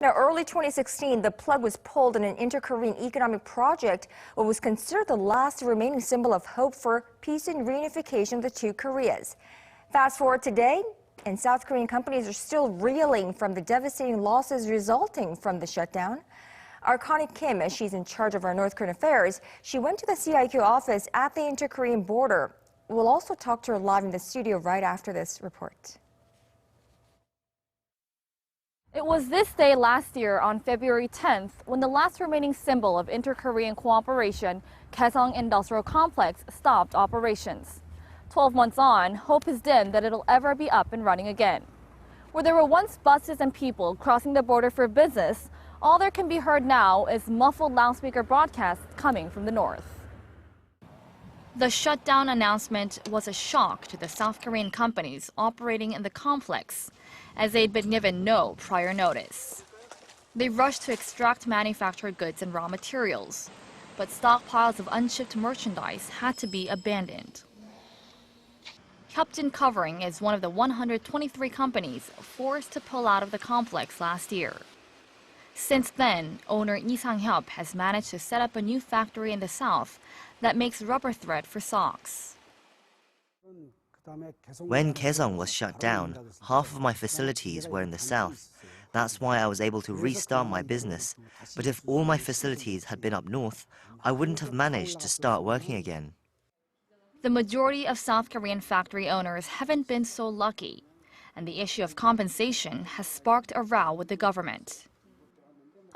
Now, early 2016, the plug was pulled in an inter-Korean economic project, what was considered the last remaining symbol of hope for peace and reunification of the two Koreas. Fast forward today, and South Korean companies are still reeling from the devastating losses resulting from the shutdown. Our Connie Kim, as she's in charge of our North Korean affairs, she went to the CIQ office at the inter-Korean border. We'll also talk to her live in the studio right after this report. It was this day last year on February 10th when the last remaining symbol of inter-Korean cooperation, Kaesong Industrial Complex, stopped operations. 12 months on, hope is dim that it'll ever be up and running again. Where there were once buses and people crossing the border for business, all there can be heard now is muffled loudspeaker broadcasts coming from the north. The shutdown announcement was a shock to the South Korean companies operating in the complex, as they'd been given no prior notice. They rushed to extract manufactured goods and raw materials, but stockpiles of unshipped merchandise had to be abandoned. Hyupjin Covering is one of the 123 companies forced to pull out of the complex last year. Since then, owner Lee Sang-hyup has managed to set up a new factory in the south that makes rubber thread for socks. When Kaesong was shut down, half of my facilities were in the south. That's why I was able to restart my business. But if all my facilities had been up north, I wouldn't have managed to start working again. The majority of South Korean factory owners haven't been so lucky, and the issue of compensation has sparked a row with the government.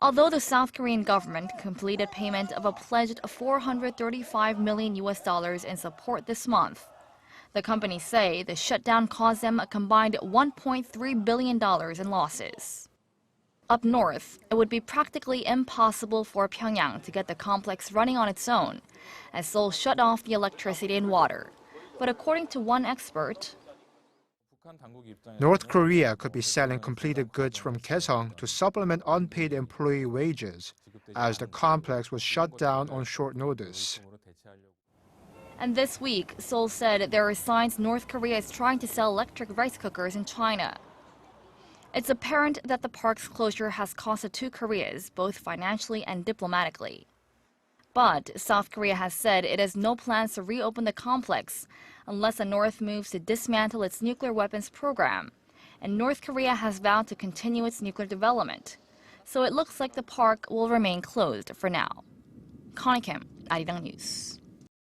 Although the South Korean government completed payment of a pledged $435 million in support this month, the companies say the shutdown caused them a combined $1.3 billion in losses. Up north, it would be practically impossible for Pyongyang to get the complex running on its own, as Seoul shut off the electricity and water. But according to one expert, North Korea could be selling completed goods from Kaesong to supplement unpaid employee wages, as the complex was shut down on short notice. And this week, Seoul said there are signs North Korea is trying to sell electric rice cookers in China. It's apparent that the park's closure has cost the two Koreas, both financially and diplomatically. But South Korea has said it has no plans to reopen the complex unless the North moves to dismantle its nuclear weapons program. And North Korea has vowed to continue its nuclear development. So it looks like the park will remain closed for now. Connie Kim, Arirang News.